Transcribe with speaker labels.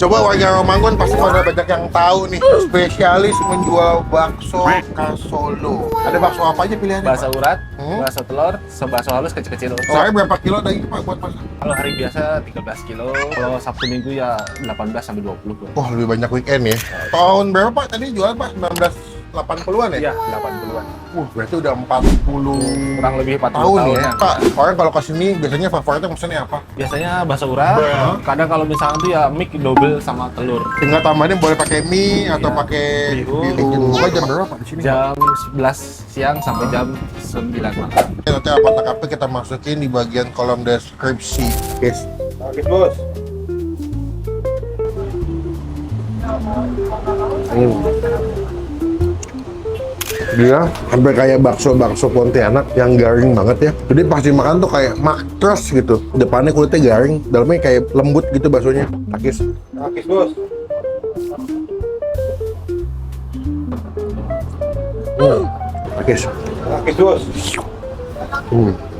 Speaker 1: Coba warga Romangun pasti pada banyak yang tahu nih, spesialis menjual bakso khas Solo. Ada bakso apa aja pilihannya?
Speaker 2: Bakso
Speaker 1: Pak?
Speaker 2: urat, bakso telur, bakso halus kecil-kecil.
Speaker 1: Saya berapa kilo daging Pak buat masak?
Speaker 2: Kalau hari biasa 13 kilo, kalau Sabtu Minggu ya 18 sampai 20 kilo.
Speaker 1: Wah, lebih banyak weekend ya. Tahun berapa Pak tadi jual Pak? 1980-an ya?
Speaker 2: Iya, 80-an.
Speaker 1: Berarti udah 40
Speaker 2: Kurang lebih 40
Speaker 1: tahun
Speaker 2: tahun
Speaker 1: ya. Pak, orang kalau kesini biasanya favoritnya pesannya apa?
Speaker 2: Biasanya bakso urat, kadang kalau misalnya tuh ya mix double sama telur.
Speaker 1: Tinggal tambahin boleh pakai mie atau
Speaker 2: Iya.
Speaker 1: pakai
Speaker 2: Bihun.
Speaker 1: Buka jam berapa Pak di sini?
Speaker 2: Jam 11 siang sampai jam 9 malam.
Speaker 1: Nanti apa TKP kita masukin di bagian kolom deskripsi. Guys.
Speaker 2: Oke, Bos.
Speaker 1: Dia sampai kayak bakso Pontianak yang garing banget ya. Jadi pasti makan tuh kayak matras gitu. Depannya kulitnya garing, dalamnya kayak lembut gitu baksonya. Takis.
Speaker 2: Oke, Bos.
Speaker 1: Takis.
Speaker 2: Oke, Bos.
Speaker 1: Hmm.